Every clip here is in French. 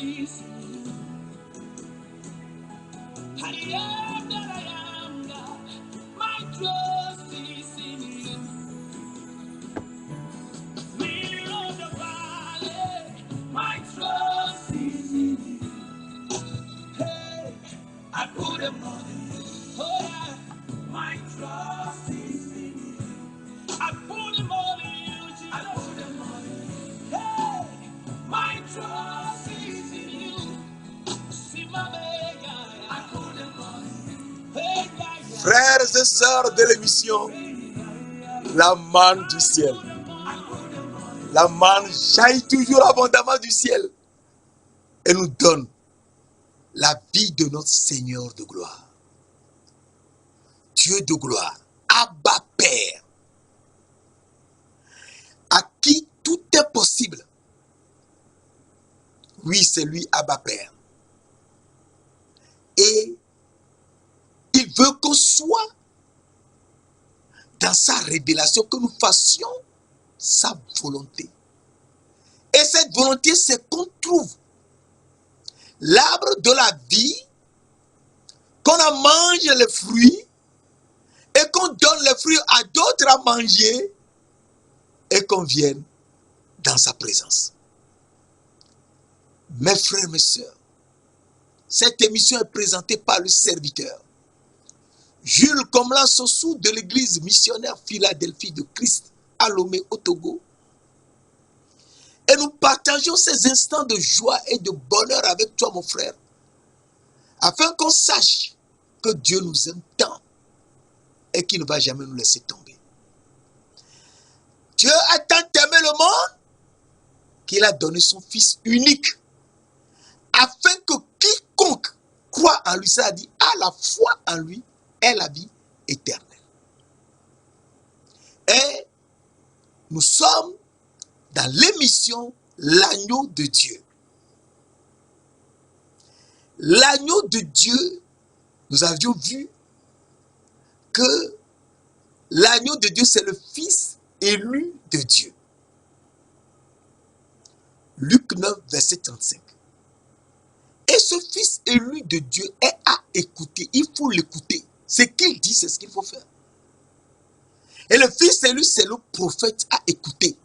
is in you. I am that I am God. My trust is in you. Lily of the valley, my trust is in you. Hey, I put them on you. Oh yeah, my trust is in you. I put them on you, Jesus. I put them on you. Hey, my trust is in you. See my mega. I put them on you. Hey, yeah. Frères et sœurs de l'émission, la manne du ciel. La manne jaillit toujours abondamment du ciel et nous donne la vie de notre Seigneur de gloire. Dieu de gloire, Abba Père, à qui tout est possible. Oui, c'est lui, Abba Père. Et il veut qu'on soit dans sa révélation, que nous fassions sa volonté. Et cette volonté, c'est qu'on trouve l'arbre de la vie, qu'on en mange les fruits, et qu'on donne les fruits à d'autres à manger, et qu'on vienne dans sa présence. Mes frères, mes sœurs, cette émission est présentée par le serviteur Jules Komlan Sossou de l'église missionnaire Philadelphie de Christ à Lomé au Togo. Et nous partageons ces instants de joie et de bonheur avec toi, mon frère, afin qu'on sache que Dieu nous aime tant et qu'il ne va jamais nous laisser tomber. Dieu a tant aimé le monde qu'il a donné son Fils unique, afin que quiconque croit en lui, ça dit, a la foi en lui, ait la vie éternelle. Et nous sommes dans l'émission L'agneau de Dieu. L'agneau de Dieu, nous avions vu que l'agneau de Dieu, c'est le Fils élu de Dieu. Luc 9, verset 35. Et ce Fils élu de Dieu est à écouter. Il faut l'écouter. Ce qu'il dit, c'est ce qu'il faut faire. Et le Fils élu, c'est le prophète à écouter.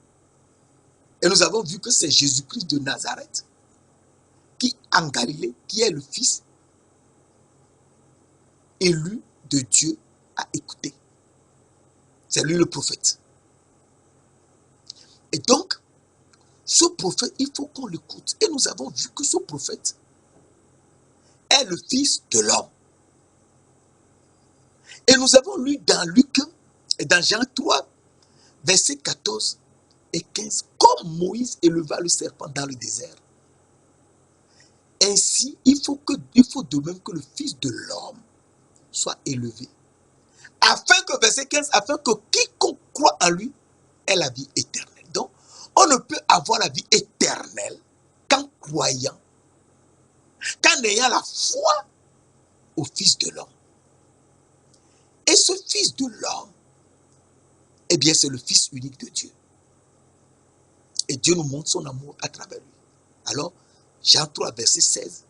Et nous avons vu que c'est Jésus-Christ de Nazareth, qui en Galilée, qui est le Fils élu de Dieu à écouter. C'est lui le prophète. Et donc, ce prophète, il faut qu'on l'écoute. Et nous avons vu que ce prophète est le Fils de l'homme. Et nous avons lu dans Luc et dans Jean 3, versets 14 et 15, comme Moïse éleva le serpent dans le désert. Ainsi, il faut de même que le Fils de l'homme soit élevé. Afin que, verset 15, afin que quiconque croit en lui ait la vie éternelle. Donc, on ne peut avoir la vie éternelle qu'en croyant, qu'en ayant la foi au Fils de l'homme. Et ce Fils de l'homme, eh bien, c'est le Fils unique de Dieu. Et Dieu nous montre son amour à travers lui. Alors, Jean 3, verset 16.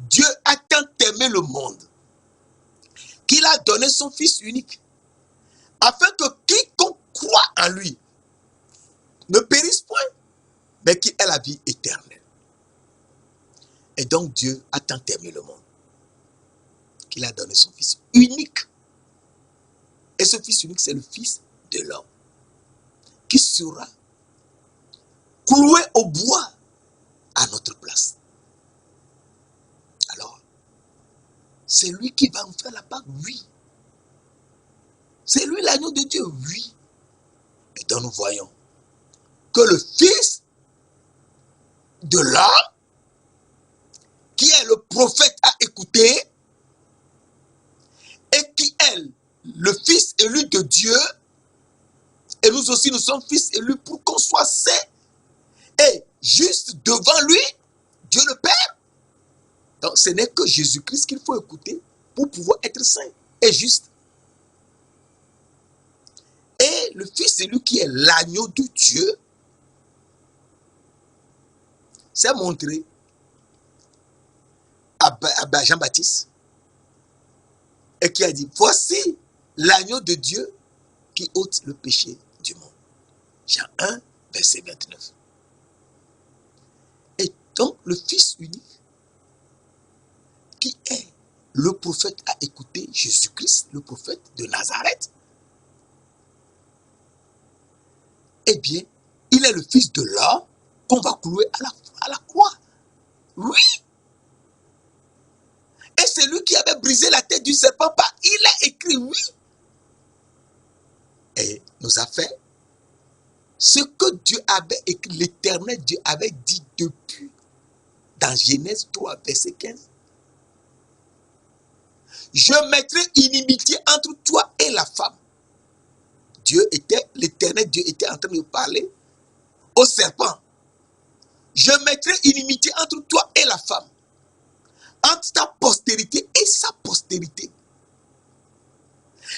Dieu a tant aimé le monde qu'il a donné son Fils unique, afin que quiconque croit en lui ne périsse point, mais qu'il ait la vie éternelle. Et donc Dieu a tant aimé le monde qu'il a donné son Fils unique. Et ce Fils unique, c'est le Fils de l'homme, qui sera cloué au bois à notre place. Alors, c'est lui qui va nous faire la part, oui. C'est lui l'agneau de Dieu, oui. Et donc nous voyons que le Fils de l'homme, qui est le prophète à écouter, et qui est le Fils élu de Dieu, et nous aussi nous sommes fils élus pour qu'on soit saints et juste devant lui, Dieu le Père. Donc ce n'est que Jésus-Christ qu'il faut écouter pour pouvoir être saint et juste. Et le Fils élu qui est l'agneau de Dieu s'est montré Jean-Baptiste et qui a dit, voici l'agneau de Dieu qui ôte le péché du monde. Jean 1, verset 29. Et donc, le Fils unique, qui est le prophète a écouté Jésus-Christ, le prophète de Nazareth, eh bien, il est le Fils de l'homme qu'on va clouer à la croix. Oui. Et c'est lui qui avait brisé la tête du serpent. Il a écrit oui. Et nous a fait ce que Dieu avait écrit, l'Éternel Dieu avait dit depuis dans Genèse 3, verset 15. Je mettrai inimitié entre toi et la femme. L'Éternel Dieu était en train de parler au serpent. Je mettrai inimitié entre toi et la femme, entre ta postérité et sa postérité.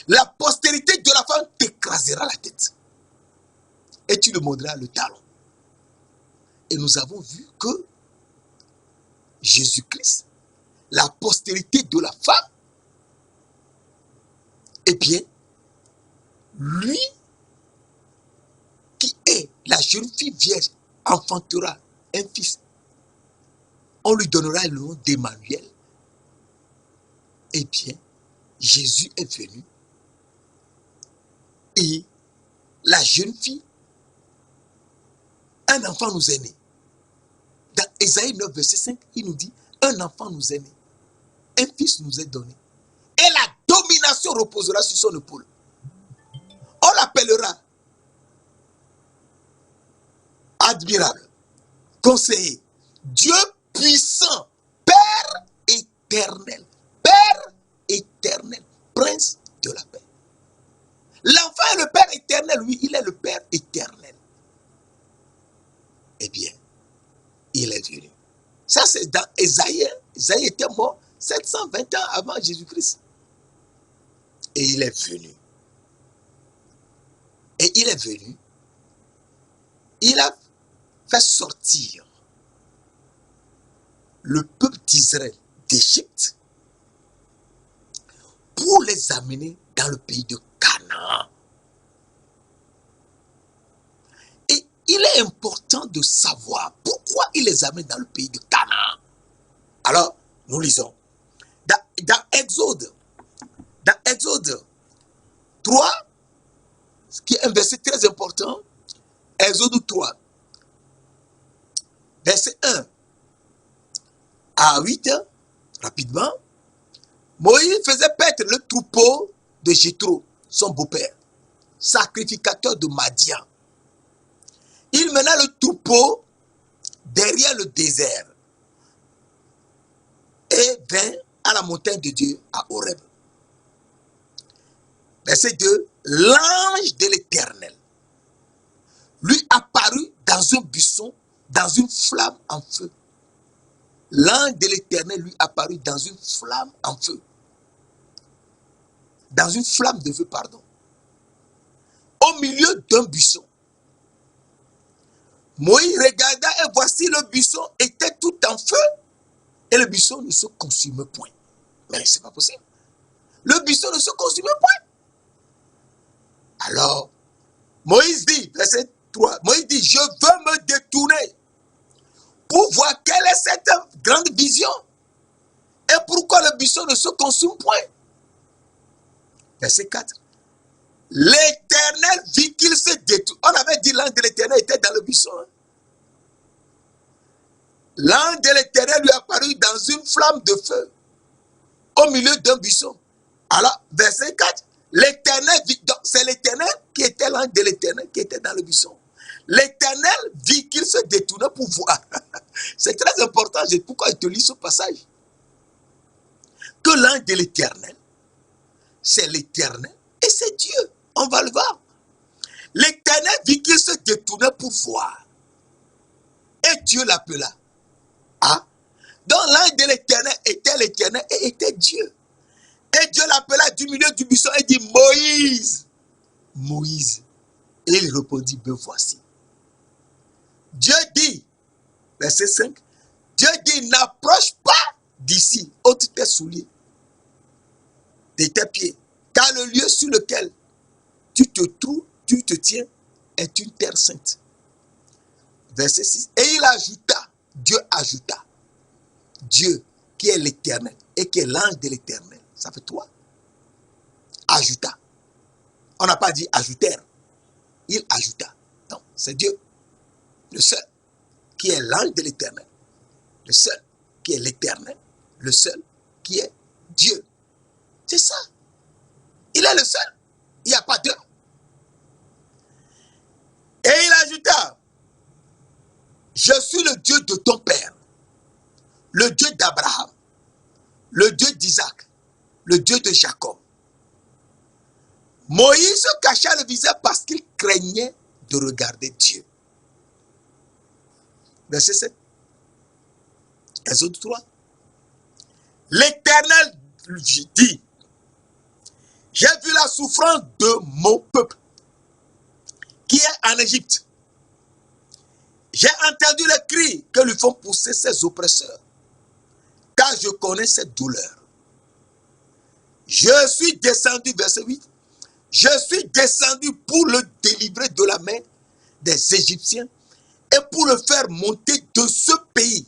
La postérité de la femme t'écrasera la tête. Et tu le mordras le talon. Et nous avons vu que Jésus-Christ, la postérité de la femme, eh bien, lui, qui est la jeune fille vierge, enfantera un fils. On lui donnera le nom d'Emmanuel. Eh bien, Jésus est venu. Et la jeune fille, un enfant nous est né. Dans Ésaïe 9, verset 5, il nous dit, un enfant nous est né. Un fils nous est donné. Et la domination reposera sur son épaule. On l'appellera admirable, conseiller, Dieu puissant, Père éternel, Prince de la paix. L'enfant est le Père éternel, lui, il est le Père éternel. Eh bien, il est venu. Ça, c'est dans Ésaïe. Ésaïe était mort 720 ans avant Jésus-Christ. Et il est venu. Et il est venu. Il a fait sortir le peuple d'Israël d'Égypte pour les amener dans le pays de Canaan. Et il est important de savoir pourquoi il les amène dans le pays de Canaan. Alors, nous lisons. Dans Exode 3, ce qui est un verset très important, Exode 3, verset 1 à 8, rapidement, Moïse faisait paître le troupeau de Jéthro, son beau-père, sacrificateur de Madian. Il mena le troupeau derrière le désert et vint à la montagne de Dieu, à Horeb. Verset 2, l'ange de l'Éternel lui apparut dans un buisson, dans une flamme en feu. L'ange de l'Éternel lui apparut dans une flamme en feu. Dans une flamme de feu, pardon. Au milieu d'un buisson. Moïse regarda et voici le buisson était tout en feu et le buisson ne se consumait point. Mais ce n'est pas possible. Le buisson ne se consumait point. Alors, Moïse dit, verset 3, Moïse dit, je veux me détourner pour voir quelle est cette grande vision et pourquoi le buisson ne se consume point. Verset 4. L'Éternel vit qu'il se détourne. On avait dit l'ange de l'Éternel était dans le buisson. L'ange de l'Éternel lui apparut dans une flamme de feu au milieu d'un buisson. Alors, verset 4. L'Éternel vit, donc c'est l'Éternel qui était l'ange de l'Éternel qui était dans le buisson. L'Éternel vit qu'il se détournait pour voir. C'est très important, c'est pourquoi je te lis ce passage. Que l'ange de l'Éternel, c'est l'Éternel et c'est Dieu. On va le voir. L'Éternel vit qu'il se détournait pour voir. Et Dieu l'appela. Ah. Donc l'ange de l'Éternel et était Dieu. Et Dieu l'appela du milieu du buisson et dit, Moïse, Moïse. Et il répondit, me voici. Dieu dit, verset 5, Dieu dit, n'approche pas d'ici, ôte tes souliers de tes pieds, car le lieu sur lequel tu te trouves, tu te tiens, est une terre sainte. Verset 6. Et il ajouta, Dieu ajouta, Dieu qui est l'Éternel et qui est l'ange de l'Éternel. Ça fait 3. Ajouta. On n'a pas dit ajoutèrent. Il ajouta. Non, c'est Dieu, le seul qui est l'ange de l'Éternel, le seul qui est l'Éternel, le seul qui est Dieu. C'est ça. Il est le seul. Il n'y a pas deux. Et il ajouta, je suis le Dieu de ton père, le Dieu d'Abraham, le Dieu d'Isaac, le Dieu de Jacob. Moïse se cacha le visage parce qu'il craignait de regarder Dieu. Verset 7. Exode 3. L'Éternel dit, j'ai vu la souffrance de mon peuple qui est en Égypte. J'ai entendu les cris que lui font pousser ses oppresseurs, car je connais cette douleur. Je suis descendu, verset 8, je suis descendu pour le délivrer de la main des Égyptiens et pour le faire monter de ce pays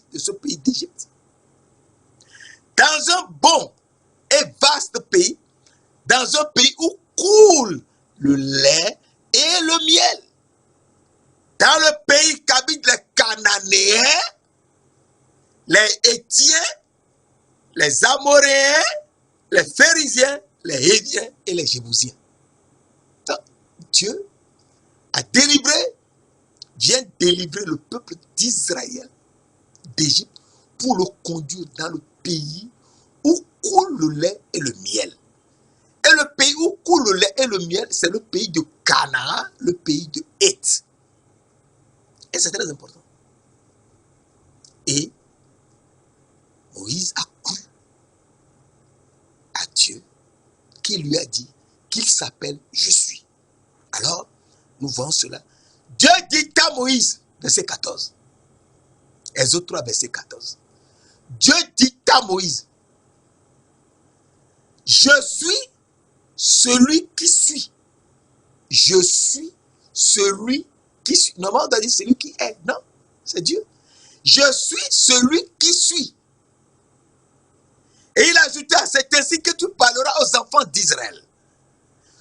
d'Égypte, dans un bon et vaste pays, dans un pays où coule le lait et le miel, dans le pays qu'habitent les Cananéens, les Hétiens, les Amoréens, les Phérésiens, les Héviens et les Jébusiens. Donc, Dieu a vient délivrer le peuple d'Israël d'Égypte pour le conduire dans le pays où coule le lait et le miel. Et le pays où coule le lait et le miel, c'est le pays de Canaan, le pays de Héth. Et c'est très important. Et Moïse a cru à Dieu qui lui a dit qu'il s'appelle Je suis. Alors, nous voyons cela. Dieu dit à Moïse, verset 14. Exode 3, verset 14. Dieu dit à Moïse, je suis celui qui suis. Je suis celui qui suis. Normalement, on doit dire celui qui est. Non, c'est Dieu. Je suis celui qui suis. Et il ajouta, c'est ainsi que tu parleras aux enfants d'Israël.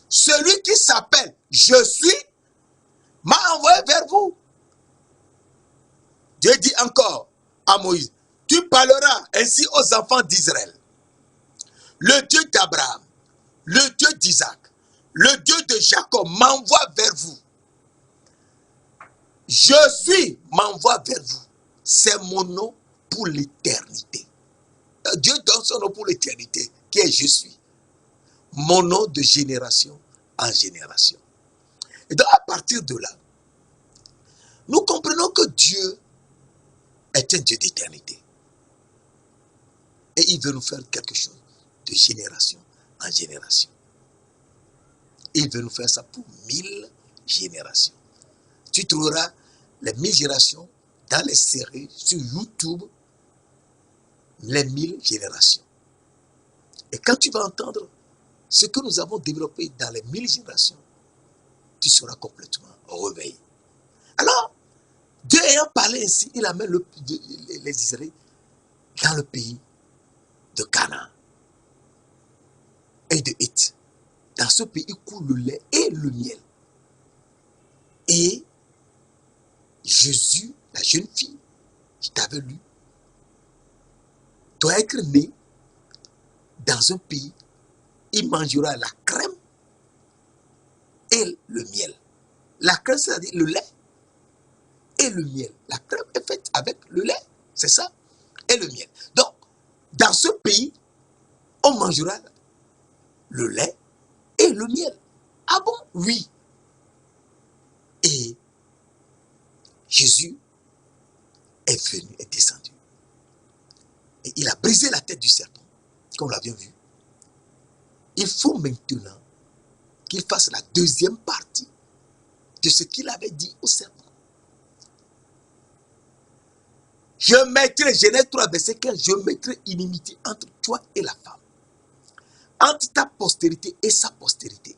Celui qui s'appelle Je suis m'a envoyé vers vous. Dieu dit encore à Moïse, tu parleras ainsi aux enfants d'Israël. Le Dieu d'Abraham, le Dieu d'Isaac, le Dieu de Jacob m'envoie vers vous. Je suis m'envoie vers vous. C'est mon nom pour l'éternité. Dieu donne son nom pour l'éternité, qui est Je suis. Mon nom de génération en génération. Et donc à partir de là, nous comprenons que Dieu est un Dieu d'éternité. Et il veut nous faire quelque chose de génération en génération. Il veut nous faire ça pour 1000 générations. Tu trouveras les 1000 générations dans les séries sur YouTube, les 1000 générations. Et quand tu vas entendre ce que nous avons développé dans les 1000 générations, tu seras complètement réveillé. Alors, Dieu ayant parlé ainsi, il amène les Israéliens dans le pays de Canaan et de Héth. Dans ce pays coule le lait et le miel. Et Jésus, la jeune fille, je t'avais lu, doit être né dans un pays, il mangera la crème et le miel. La crème, c'est-à-dire le lait et le miel. La crème est faite avec le lait, c'est ça, et le miel. Donc, dans ce pays, on mangera le lait et le miel. Ah bon? Oui. Et Jésus est venu, est descendu. Et il a brisé la tête du serpent, comme nous l'avions vu. Il faut maintenant qu'il fasse la deuxième partie de ce qu'il avait dit au serpent. Je mettrai, Genèse 3, verset 15, je mettrai inimitié entre toi et la femme, entre ta postérité et sa postérité.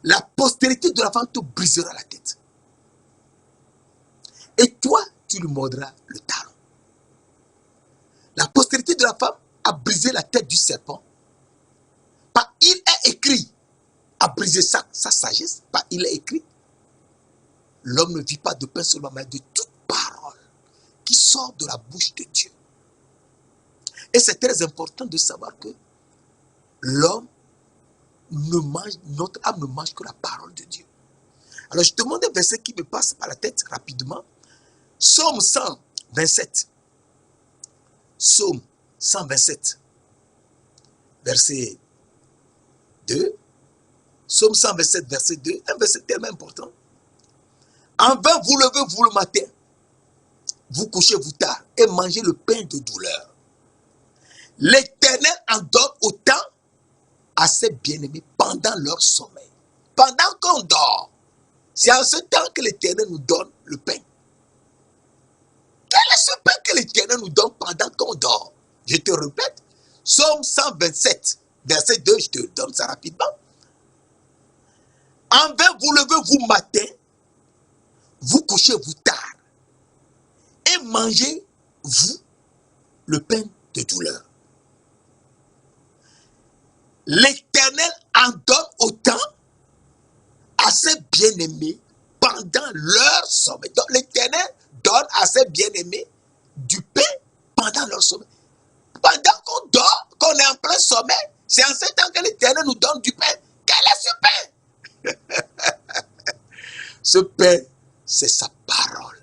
La postérité de la femme te brisera la tête. Et toi, tu lui mordras le talon. La postérité de la femme a brisé la tête du serpent. Par il est écrit, a brisé sa sagesse. Par il est écrit, l'homme ne vit pas de pain seulement, mais de toute parole qui sort de la bouche de Dieu. Et c'est très important de savoir que l'homme ne mange, notre âme ne mange que la parole de Dieu. Alors je te demande un verset qui me passe par la tête rapidement. Psaume 127. Psaume 127. Verset 2. Psaume 127, verset 2. Un verset tellement important. En vain vous levez-vous le matin, vous couchez-vous tard et mangez le pain de douleur. L'Éternel en donne autant à ses bien-aimés pendant leur sommeil. Pendant qu'on dort, c'est en ce temps que l'Éternel nous donne le pain. Quel est ce pain que l'Éternel nous donne pendant qu'on dort? Je te répète, Psaume 127, verset 2, je te donne ça rapidement. En vain vous levez-vous matin, vous couchez-vous tard et mangez-vous le pain de douleur. L'Éternel en donne autant à ses bien-aimés pendant leur sommeil. Donc l'Éternel donne à ses bien-aimés du pain pendant leur sommeil. Pendant qu'on dort, qu'on est en plein sommeil, c'est en ce temps que l'Éternel nous donne du pain. Quel est ce pain? Ce pain, c'est sa parole.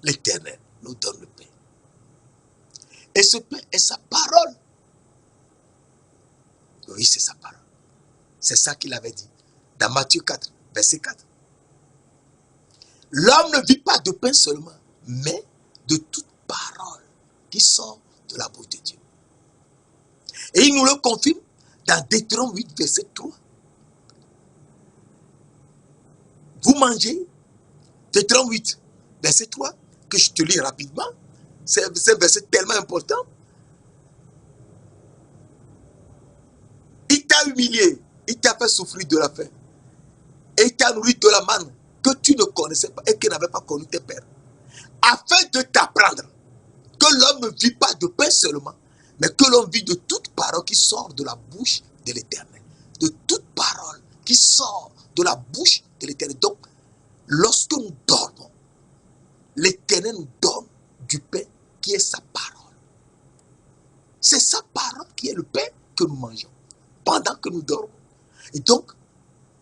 L'Éternel nous donne le pain. Et ce pain est sa parole. Oui, c'est sa parole. C'est ça qu'il avait dit dans Matthieu 4, verset 4. L'homme ne vit pas de pain seulement, mais de toute parole qui sort de la bouche de Dieu. Et il nous le confirme dans Deutéronome 8, verset 3. Vous mangez, Deutéronome 8, verset 3, que je te lis rapidement. C'est un verset tellement important. Il t'a humilié, il t'a fait souffrir de la faim. Et il t'a nourri de la manne que tu ne connaissais pas et que n'avaient pas connu tes pères. Afin de t'apprendre que l'homme ne vit pas de pain seulement, mais que l'homme vit de toute parole qui sort de la bouche de l'Éternel. De toute parole qui sort de la bouche de l'Éternel. Donc, lorsque nous dormons, l'Éternel nous donne du pain qui est sa parole. C'est sa parole qui est le pain que nous mangeons pendant que nous dormons. Et donc,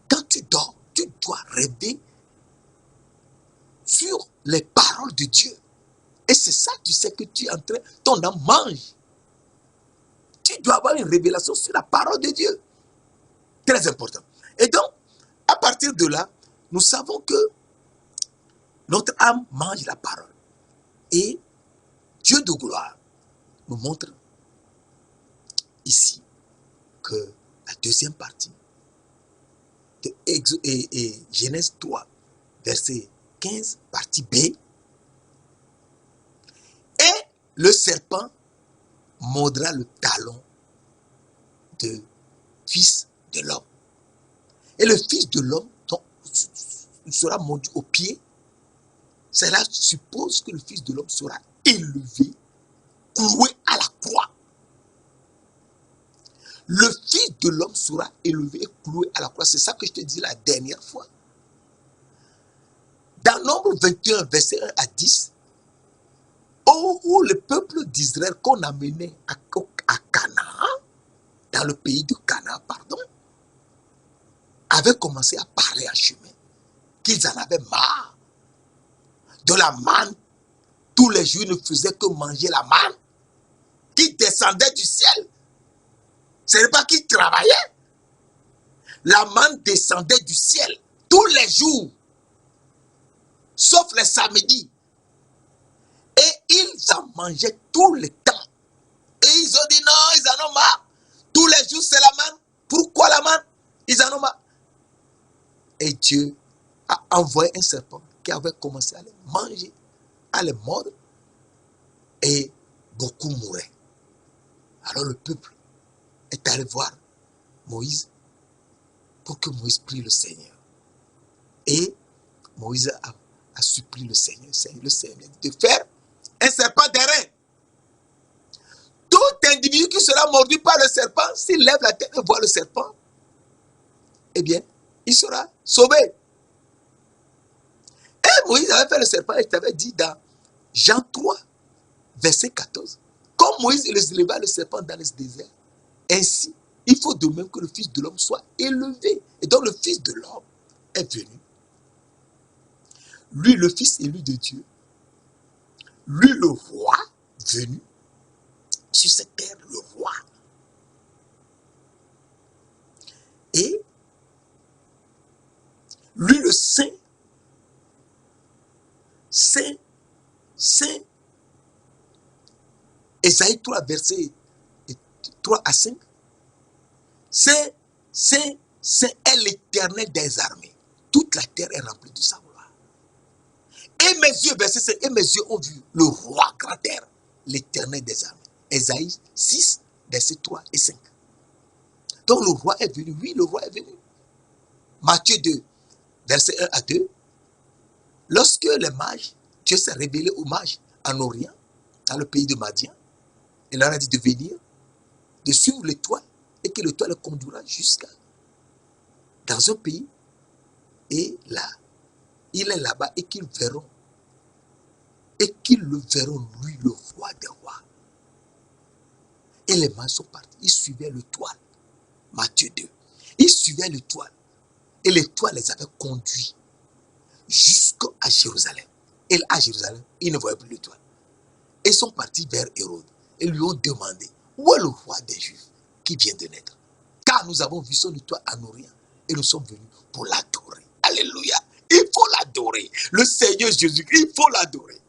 quand tu dors, tu dois rêver sur les paroles de Dieu. Et c'est ça, tu sais que tu es en train, ton âme mange. Tu dois avoir une révélation sur la parole de Dieu. Très important. Et donc, à partir de là, nous savons que notre âme mange la parole. Et Dieu de gloire nous montre ici que la deuxième partie de Genèse 3, verset 15, partie B, et le serpent mordra le talon de fils de l'homme. Et le fils de l'homme sera mordu au pied. Cela suppose que le fils de l'homme sera élevé, cloué à la croix. Le fils de l'homme sera élevé et cloué à la croix. C'est ça que je te dis la dernière fois. Dans Nombre 21, verset 1 à 10, où le peuple d'Israël qu'on a mené à Canaan, dans le pays de Canaan, avait commencé à parler en chemin, qu'ils en avaient marre de la manne. Tous les jours, ils ne faisaient que manger la manne qui descendait du ciel. Ce n'est pas qu'ils travaillaient. La manne descendait du ciel tous les jours, sauf les samedis. Et ils en mangeaient tous les temps. Et ils ont dit non, ils en ont marre. Tous les jours, c'est la manne. Pourquoi la manne? Ils en ont marre. Et Dieu a envoyé un serpent qui avait commencé à les manger allait mordre et beaucoup mouraient. Alors le peuple est allé voir Moïse pour que Moïse prie le Seigneur. Et Moïse a supplié le Seigneur. Le Seigneur a dit de faire un serpent d'airain. Tout individu qui sera mordu par le serpent, s'il lève la tête et voit le serpent, eh bien, il sera sauvé. Et Moïse avait fait le serpent et il t'avait dit dans Jean 3, verset 14, comme Moïse éleva le serpent dans le désert, ainsi, il faut de même que le Fils de l'homme soit élevé. Et donc le Fils de l'homme est venu. Lui, le Fils élu de Dieu, lui, le roi venu sur cette terre, le roi. Et lui, le saint, saint, saint. Ésaïe 3, verset 3 à 5. Saint, saint, saint est l'Éternel des armées. Toute la terre est remplie de sa gloire. Et mes yeux, verset 5, et mes yeux ont vu le roi grand terre, l'Éternel des armées. Ésaïe 6, verset 3 et 5. Donc le roi est venu, oui, le roi est venu. Matthieu 2, verset 1 à 2. Lorsque les mages, Dieu s'est révélé aux mages en Orient, dans le pays de Madian, il leur a dit de venir, de suivre l'étoile, et que l'étoile les conduira jusqu'à dans un pays, et là, il est là-bas, et qu'ils verront, lui, le roi des rois. Et les mages sont partis, ils suivaient l'étoile. Matthieu 2. Ils suivaient l'étoile. Et l'étoile les avait conduits jusqu'à Jérusalem. Et à Jérusalem, ils ne voyaient plus l'étoile. Ils sont partis vers Hérode et lui ont demandé, où est le roi des Juifs qui vient de naître? Car nous avons vu son étoile en Orient et nous sommes venus pour l'adorer. Alléluia. Il faut l'adorer. Le Seigneur Jésus-Christ, il faut l'adorer.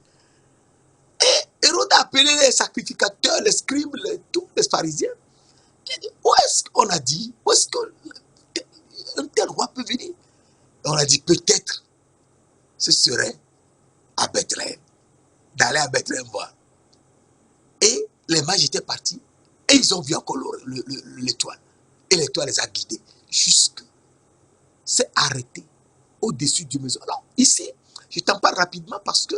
Et Hérode a appelé les sacrificateurs, les scribes, tous les pharisiens. Il a dit, où est-ce qu'on a dit, où est-ce qu'un tel roi peut venir? Et on a dit, peut-être, ce serait à Bethléem, d'aller à Bethléem voir. Et les mages étaient partis et ils ont vu encore l'étoile. Et l'étoile les a guidés jusqu'à s'est arrêté au-dessus du maison. Alors ici, je t'en parle rapidement parce que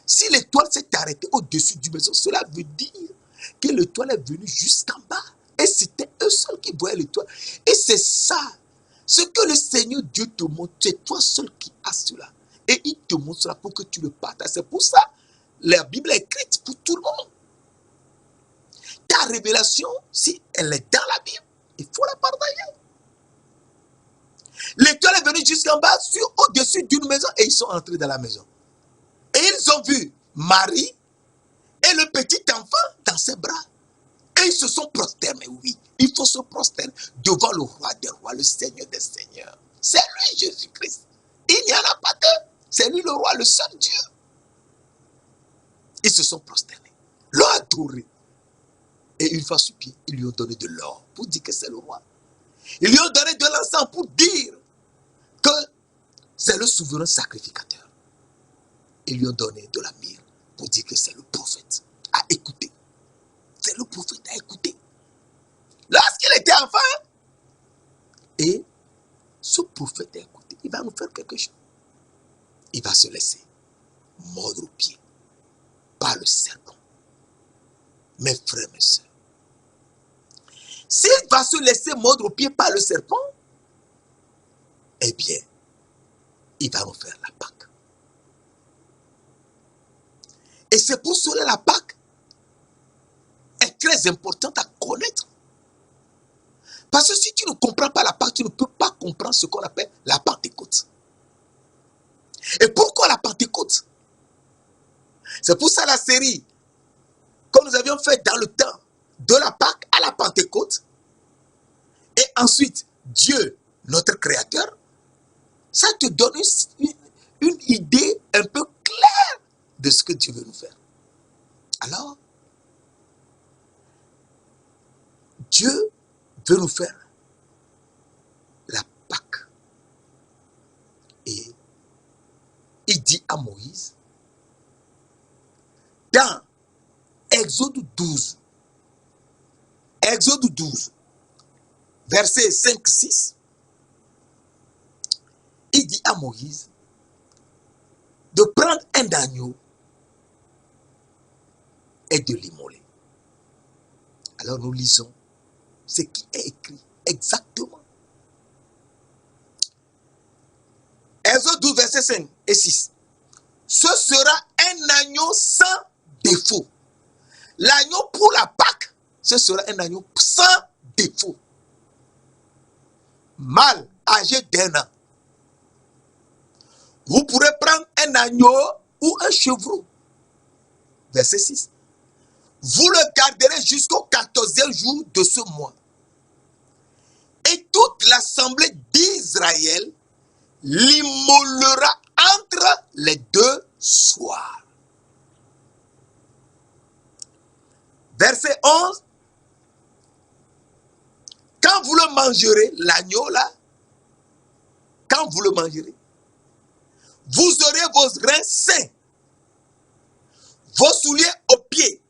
si l'étoile s'est arrêtée au-dessus du maison, cela veut dire que l'étoile est venue jusqu'en bas. Et c'était eux seuls qui voyaient l'étoile. Et c'est ça, ce que le Seigneur Dieu te montre, c'est toi seul qui as cela. Et il te montre cela pour que tu le partages. C'est pour ça, la Bible est écrite pour tout le monde. Ta révélation, si elle est dans la Bible, il faut la partager. L'étoile est venue jusqu'en bas, au-dessus d'une maison, et ils sont entrés dans la maison. Et ils ont vu Marie et le petit enfant dans ses bras. Et ils se sont prosternés, oui. Il faut se prosterner devant le roi des rois, le Seigneur des seigneurs. C'est lui, Jésus-Christ. Il n'y en a pas deux. C'est lui le roi, le seul Dieu. Ils se sont prosternés, l'ont adoré. Et une fois sur pied, ils lui ont donné de l'or pour dire que c'est le roi. Ils lui ont donné de l'encens pour dire que c'est le souverain sacrificateur. Ils lui ont donné de la myrrhe pour dire que c'est le prophète à écouter. C'est le prophète à écouter. Lorsqu'il était enfant, et ce prophète à écouter, il va nous faire quelque chose. Il va se laisser mordre au pied par le serpent. Mes frères, mes soeurs, s'il va se laisser mordre au pied par le serpent, eh bien, il va nous faire la Pâque. Et c'est pour cela la Pâque est très importante à connaître. Parce que si tu ne comprends pas la Pâque, tu ne peux pas comprendre ce qu'on appelle la Pentecôte. Et pourquoi la Pentecôte? C'est pour ça la série que nous avions fait dans le temps de la Pâque à la Pentecôte. Et ensuite, Dieu, notre Créateur, ça te donne une idée un peu claire de ce que Dieu veut nous faire. Alors, Dieu veut nous faire la Pâque. Et il dit à Moïse Dans Exode 12, verset 5-6, il dit à Moïse de prendre un agneau et de l'immoler. Alors nous lisons ce qui est écrit exactement. Exode 12, verset 5 et 6. Ce sera un agneau sans défaut. L'agneau pour la Pâque, ce sera un agneau sans défaut. Mâle, âgé d'1 an. Vous pourrez prendre un agneau ou un chevreau. Verset 6. Vous le garderez jusqu'au 14e jour de ce mois. Et toute l'assemblée d'Israël l'immolera entre les 2 soirs. Verset 11. Quand vous le mangerez, l'agneau là, quand vous le mangerez, vous aurez vos reins sains, vos souliers aux pieds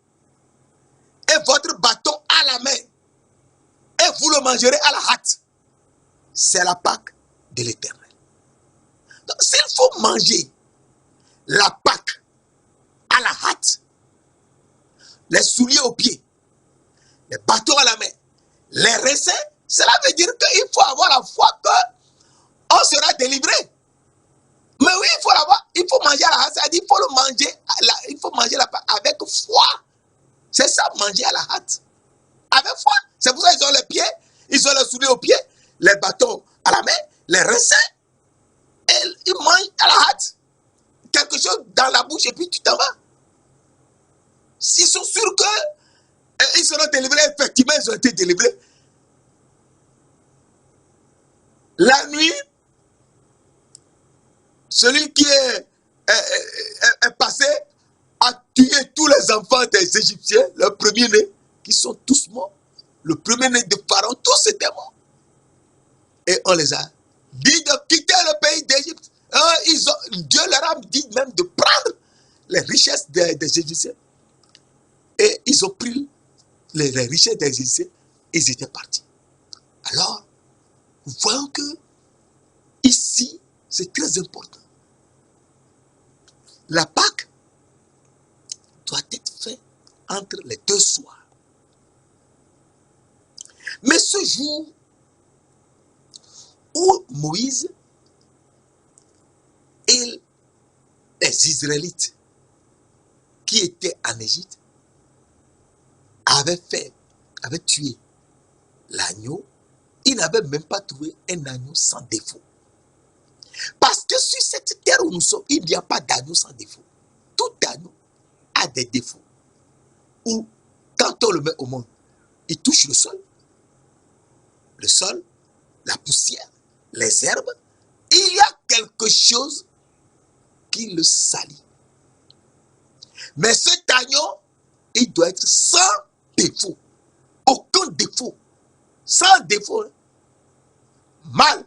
et votre bâton à la main. Et vous le mangerez à la hâte. C'est la Pâque de l'Éternel. Donc s'il faut manger la Pâque à la hâte, les souliers aux pieds, les bâtons à la main, les reins sains, cela veut dire qu'il faut avoir la foi qu'on sera délivré. Mais oui, il faut manger à la hâte, c'est-à-dire il faut manger la Pâque avec foi. C'est ça, manger à la hâte. Avec foi. C'est pour ça qu'ils ont les pieds, ils ont les souliers aux pieds, les bâtons à la main, les reins sains, et ils mangent à la hâte. Quelque chose dans la bouche et puis tu t'en vas. S'ils sont sûrs qu'ils seront délivrés, effectivement, ils ont été délivrés. La nuit, celui qui est passé a tué tous les enfants des Égyptiens, le premier-né, qui sont tous morts. Le premier-né de Pharaon, tous étaient morts. Et on les a dit de quitter le pays d'Égypte. Dieu leur a dit même de prendre les richesses des Égyptiens. Et ils ont pris les richesses des Égyptiens. Ils étaient partis. Alors, nous voyons que ici, c'est très important. La Pâque doit être faite entre les 2 soirs. Mais ce jour où Moïse et les Israélites qui étaient en Égypte avaient tué l'agneau, ils n'avaient même pas trouvé un agneau sans défaut. Parce que sur cette terre où nous sommes, il n'y a pas d'agneau sans défaut. Tout agneau a des défauts. Ou quand on le met au monde, il touche le sol, la poussière, les herbes, il y a quelque chose qui le salit. Mais cet agneau, il doit être sans défaut. Aucun défaut. Sans défaut. Mâle.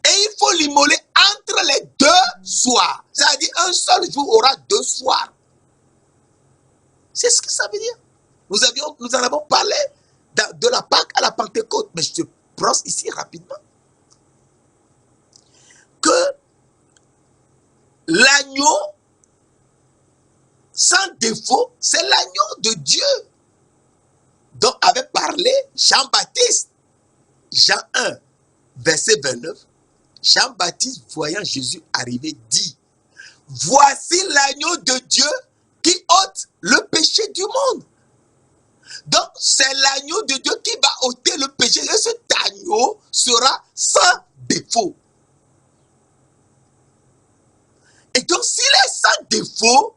Et il faut l'immoler entre les 2 soirs. C'est-à-dire un seul jour aura 2 soirs. C'est ce que ça veut dire. Nous en avons parlé de la Pâque à la Pentecôte. Mais je te brosse ici rapidement. Que l'agneau sans défaut, c'est l'agneau de Dieu dont avait parlé Jean-Baptiste. Jean 1, verset 29. Jean-Baptiste, voyant Jésus arriver, dit: voici l'agneau de Dieu qui ôte le péché du monde. Donc, c'est l'agneau de Dieu qui va ôter le péché. Et cet agneau sera sans défaut. Et donc, s'il est sans défaut,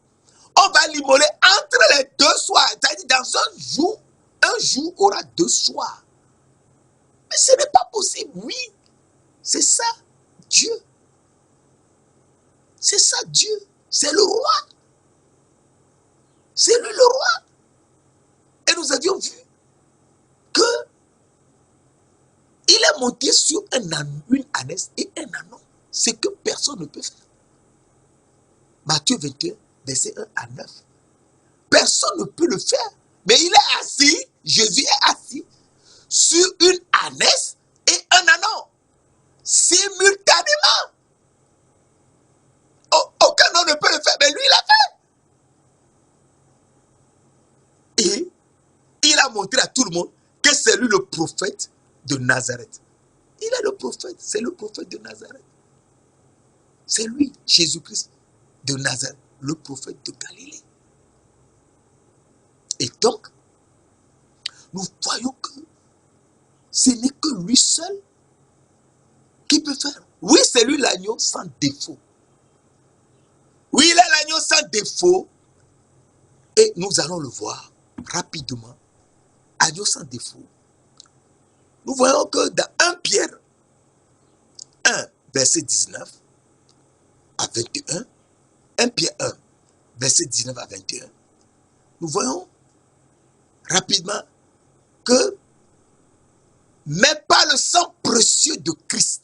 on va l'immoler entre les 2 soirs. C'est-à-dire, dans un jour aura 2 soirs. Mais ce n'est pas possible. Oui, c'est ça, Dieu. C'est ça, Dieu. C'est le roi. C'est lui le roi. Et nous avions vu que il est monté sur une ânesse et un ânon. C'est que personne ne peut faire. Matthieu 21, verset 1 à 9. Personne ne peut le faire. Mais il est assis, Jésus est assis sur une ânesse et un ânon, simultanément. Aucun homme ne peut le faire, mais lui, il l'a fait. Et il a montré à tout le monde que c'est lui le prophète de Nazareth. Il est le prophète, c'est le prophète de Nazareth. C'est lui, Jésus-Christ de Nazareth, le prophète de Galilée. Et donc, nous voyons que ce n'est que lui seul qui peut faire. Oui, c'est lui l'agneau sans défaut. Oui, il est l'agneau sans défaut. Et nous allons le voir rapidement. Agneau sans défaut. Nous voyons que dans 1 Pierre 1, verset 19 à 21, 1 Pierre 1, verset 19 à 21, nous voyons rapidement que, mais pas le sang précieux de Christ,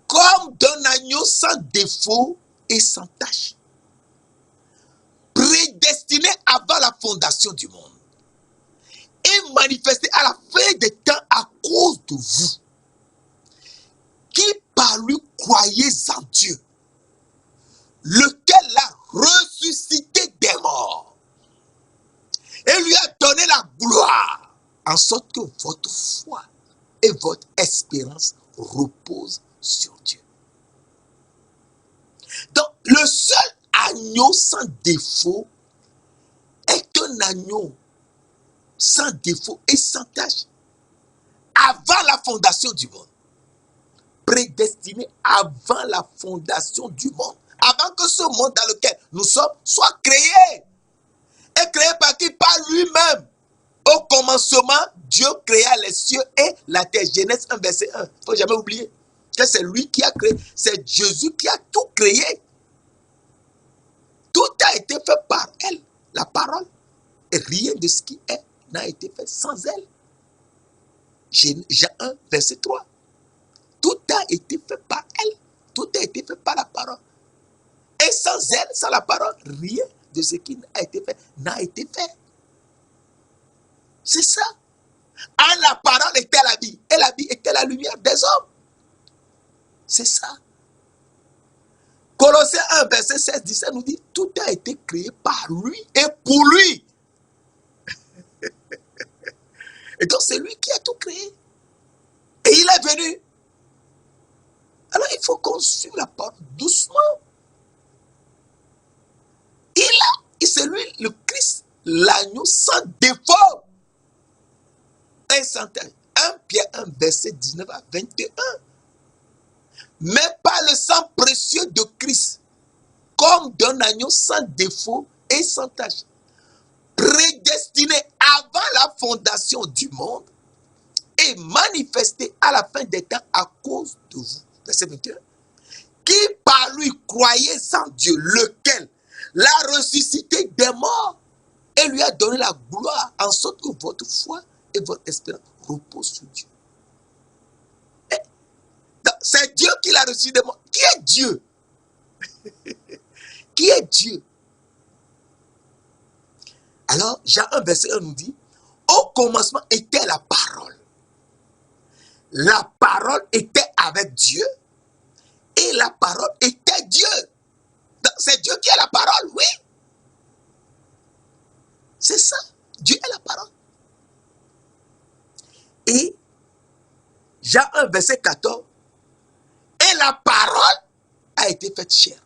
comme d'un agneau sans défaut et sans tache, prédestiné avant la fondation du monde, et manifesté à la fin des temps à cause de vous, qui par lui croyez en Dieu, lequel l'a ressuscité des morts, et lui a donné la gloire, en sorte que votre foi et votre espérance reposent sur Dieu. Donc, le seul agneau sans défaut est un agneau sans défaut et sans tache avant la fondation du monde. Prédestiné avant la fondation du monde. Avant que ce monde dans lequel nous sommes soit créé. Et créé par qui? Par lui-même. Au commencement, Dieu créa les cieux et la terre. Genèse 1, verset 1. Il ne faut jamais oublier que c'est lui qui a créé. C'est Jésus qui a tout créé. Tout a été fait par elle, la parole. Et rien de ce qui est n'a été fait sans elle. Jean 1, verset 3. Tout a été fait par elle. Tout a été fait par la parole. Et sans elle, sans la parole, rien de ce qui a été fait n'a été fait. C'est ça. En la parole était la vie. Et la vie était la lumière des hommes. C'est ça. Colossiens 1, verset 16, 17 nous dit, tout a été créé par lui et pour lui. Et donc c'est lui qui a tout créé. Et il est venu. Alors il faut qu'on suive la parole doucement. C'est lui le Christ, l'agneau sans défaut. Et sans tache. 1 Pierre 1, verset 19 à 21. Mais par le sang précieux de Christ, comme d'un agneau sans défaut et sans tache, prédestiné avant la fondation du monde et manifesté à la fin des temps à cause de vous. Verset 21. Qui par lui croyez en Dieu, lequel l'a ressuscité des morts et lui a donné la gloire, en sorte que votre foi et votre espérance reposent sur Dieu. C'est Dieu qui l'a ressuscité des morts. Qui est Dieu? Qui est Dieu? Alors, Jean 1, verset 1 nous dit, au commencement était la parole. La parole était avec Dieu et la parole était Dieu. C'est Dieu qui est la parole, oui. C'est ça. Dieu est la parole. Et Jean 1, verset 14, et la parole a été faite chair.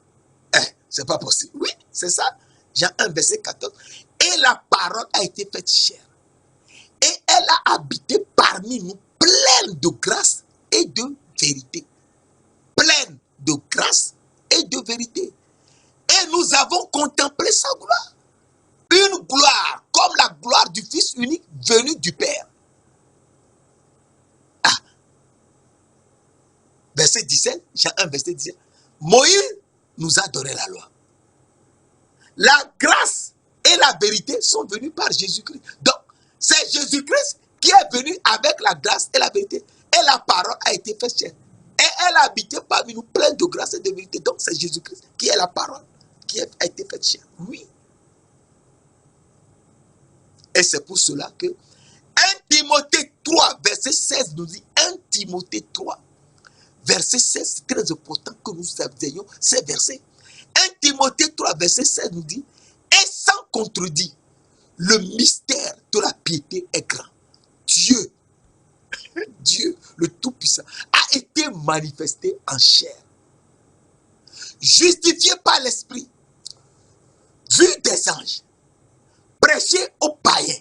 C'est pas possible. Oui, c'est ça. Jean 1, verset 14. Et la parole a été faite chair. Et elle a habité parmi nous, pleine de grâce et de vérité. Pleine de grâce et de vérité. Et nous avons contemplé sa gloire. Une gloire comme la gloire du Fils unique venu du Père. Verset 17, Jean 1, verset 17. Moïse nous a donné la loi. La grâce et la vérité sont venues par Jésus-Christ. Donc, c'est Jésus-Christ qui est venu avec la grâce et la vérité. Et la parole a été faite chair. Et elle a habité parmi nous pleine de grâce et de vérité. Donc, c'est Jésus-Christ qui est la parole, qui a été faite chair. Oui. Et c'est pour cela que 1 Timothée 3, verset 16 nous dit, 1 Timothée 3, verset 16, c'est très important que nous ayons ces versets. 1 Timothée 3, verset 16 nous dit, et sans contredit, le mystère de la piété est grand. Dieu, le Tout-Puissant, a été manifesté en chair, justifié par l'Esprit, vu des anges, prêché aux païens,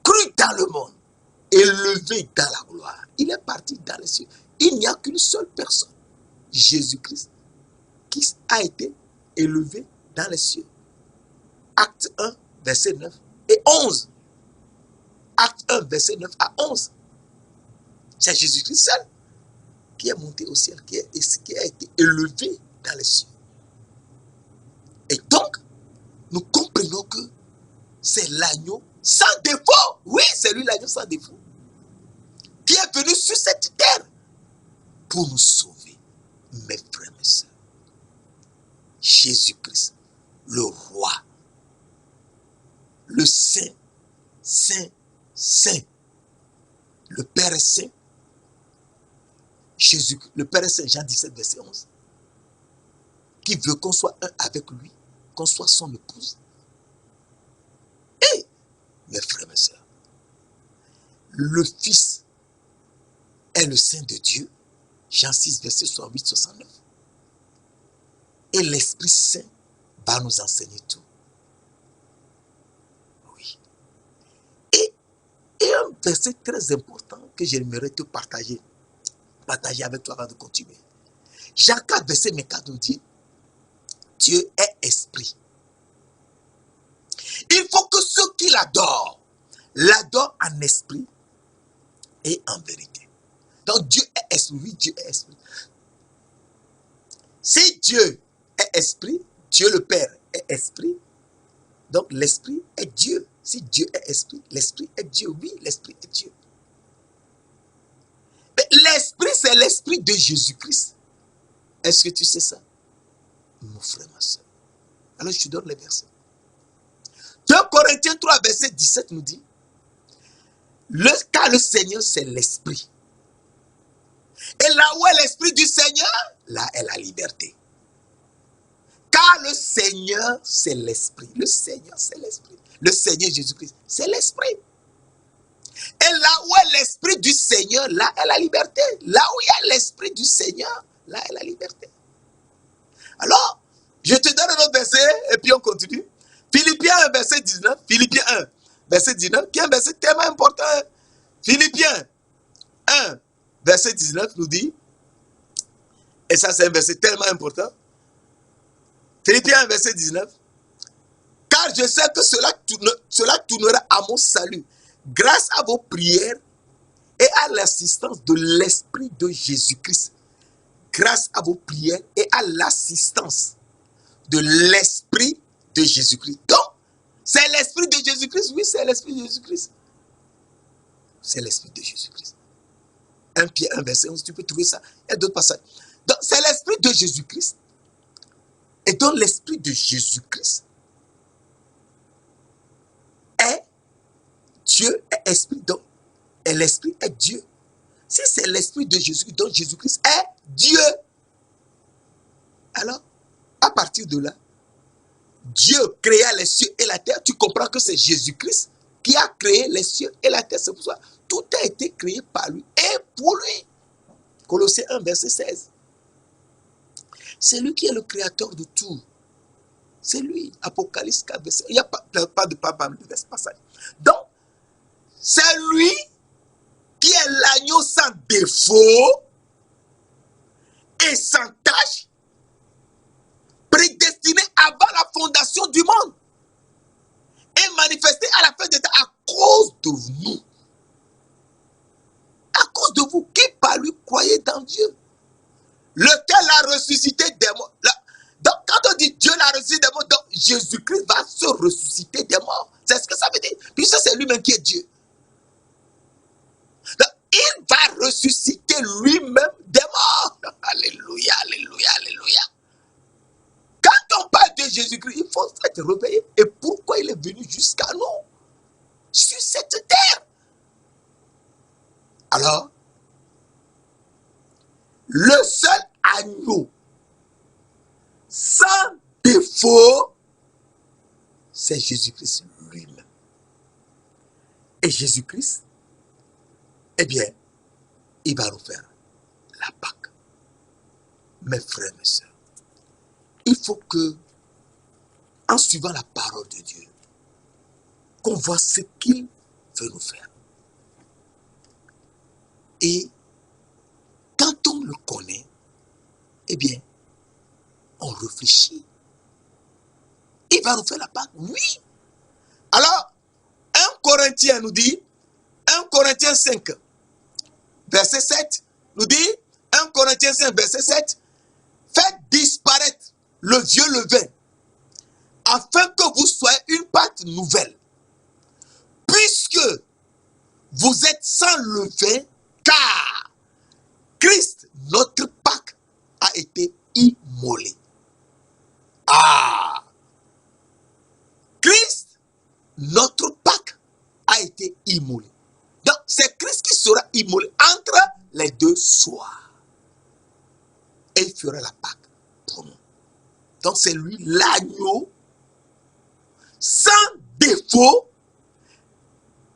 cru dans le monde, élevé dans la gloire. Il est parti dans les cieux. Il n'y a qu'une seule personne, Jésus-Christ, qui a été élevé dans les cieux. Acte 1, verset 9 et 11. Acte 1, verset 9 à 11. C'est Jésus-Christ seul qui est monté au ciel, qui a été élevé dans les cieux. Et donc, nous comprenons que c'est l'agneau sans défaut. Oui, c'est lui l'agneau sans défaut, qui est venu sur cette terre pour nous sauver, mes frères et sœurs. Jésus-Christ, le roi, le saint, saint, saint. Le Père est saint. Jésus, le Père est saint, Jean 17, verset 11. Qui veut qu'on soit un avec lui, qu'on soit son épouse. Et, mes frères et sœurs, le Fils est le Saint de Dieu. Jean 6, verset 68, 69. Et l'Esprit Saint va nous enseigner tout. Oui. Et un verset très important que j'aimerais te partager avec toi avant de continuer. Jean 4, verset 4 nous dit, Dieu est esprit. Il faut que ceux qui l'adorent en esprit et en vérité. Donc Dieu est esprit. Oui, Dieu est esprit. Si Dieu est esprit, Dieu le Père est esprit, donc l'esprit est Dieu. Si Dieu est esprit, l'esprit est Dieu. Oui, l'esprit est Dieu. Mais l'esprit, c'est l'esprit de Jésus-Christ. Est-ce que tu sais ça, mon frère, ma soeur? Alors je te donne les versets. 2 Corinthiens 3, verset 17 nous dit, car le Seigneur, c'est l'esprit. Et là où est l'esprit du Seigneur, là est la liberté. Car le Seigneur, c'est l'esprit. Le Seigneur, c'est l'esprit. Le Seigneur Jésus-Christ, c'est l'esprit. Et là où est l'esprit du Seigneur, là est la liberté. Là où il y a l'esprit du Seigneur, là est la liberté. Alors, je te donne un autre verset et puis on continue. Philippiens 1, verset 19. Philippiens 1, verset 19, qui est un verset tellement important. Philippiens 1, verset 19 nous dit, et ça c'est un verset tellement important. Philippiens 1, verset 19. Car je sais que cela tournera à mon salut, grâce à vos prières et à l'assistance de l'Esprit de Jésus-Christ. Grâce à vos prières et à l'assistance de l'Esprit de Jésus-Christ. Donc, c'est l'Esprit de Jésus-Christ. Oui, c'est l'Esprit de Jésus-Christ. C'est l'Esprit de Jésus-Christ. 1 Pierre 1, verset 11, tu peux trouver ça. Il y a d'autres passages. Donc, c'est l'Esprit de Jésus-Christ. Et donc, l'Esprit de Jésus-Christ est Dieu, est Esprit. Donc, et l'Esprit est Dieu. Si c'est l'Esprit de Jésus-Christ, donc Jésus-Christ est Dieu. Alors, à partir de là, Dieu créa les cieux et la terre. Tu comprends que c'est Jésus-Christ qui a créé les cieux et la terre. C'est pour ça tout a été créé par lui et pour lui. Colossiens 1, verset 16. C'est lui qui est le créateur de tout. C'est lui. Apocalypse 4, verset. Il n'y a pas de passage. Donc, c'est lui qui est l'agneau sans défaut et sans tache, prédestiné avant la fondation du monde et manifesté à la fin des temps à cause de vous. À cause de vous qui par lui croyez dans Dieu, lequel a ressuscité des morts. Donc quand on dit Dieu l'a ressuscité des morts, donc Jésus-Christ va se ressusciter des morts. C'est ce que ça veut dire. Puisque c'est lui-même qui est Dieu. Donc, il va ressusciter lui-même des morts. Alléluia, alléluia, alléluia. Quand on être réveillé et pourquoi il est venu jusqu'à nous, sur cette terre. Alors, le seul agneau sans défaut, c'est Jésus-Christ lui-même. Et Jésus-Christ, eh bien, il va nous faire la Pâque. Mes frères, mes sœurs, il faut que, en suivant la parole de Dieu, qu'on voit ce qu'il veut nous faire. Et quand on le connaît, eh bien, on réfléchit. Il va nous faire la Pâque, oui. Alors, 1 Corinthiens nous dit, 1 Corinthiens 5, verset 7, nous dit, 1 Corinthiens 5, verset 7, faites disparaître le vieux levain, afin que vous soyez une pâte nouvelle. Puisque vous êtes sans levain, car Christ, notre Pâque, a été immolé. Ah! Christ, notre Pâque, a été immolé. Donc, c'est Christ qui sera immolé entre les deux soirs. Et il fera la Pâque pour nous. Donc, c'est lui l'agneau sans défaut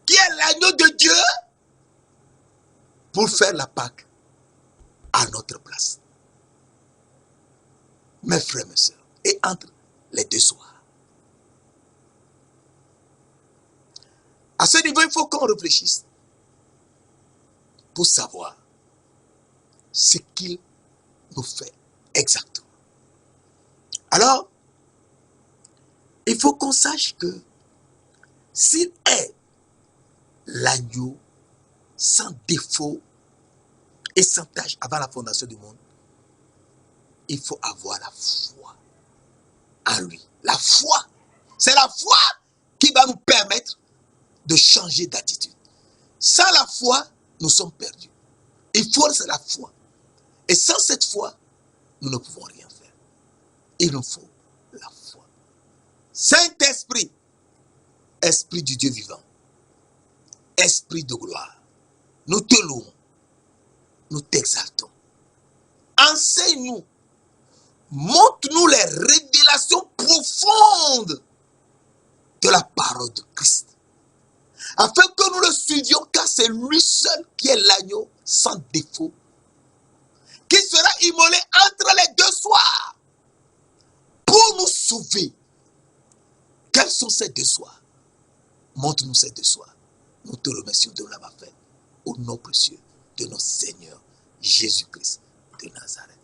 qui est l'agneau de Dieu pour faire la Pâque à notre place. Mes frères, mes sœurs, et entre les deux soirs. À ce niveau, il faut qu'on réfléchisse pour savoir ce qu'il nous fait exactement. Alors, il faut qu'on sache que s'il est l'agneau sans défaut et sans tâche avant la fondation du monde, il faut avoir la foi en lui. La foi, c'est la foi qui va nous permettre de changer d'attitude. Sans la foi, nous sommes perdus. Il faut la foi. Et sans cette foi, nous ne pouvons rien faire. Il nous faut la foi. Saint-Esprit, Esprit du Dieu vivant, Esprit de gloire, nous te louons, nous t'exaltons. Enseigne-nous, montre-nous les révélations profondes de la parole de Christ, afin que nous le suivions, car c'est lui seul qui est l'agneau sans défaut, qui sera immolé entre les deux soirs pour nous sauver. Quels sont ces deux soirs? Montre-nous ces deux soirs. Nous te remercions de l'avoir fait au nom précieux de notre Seigneur Jésus-Christ de Nazareth.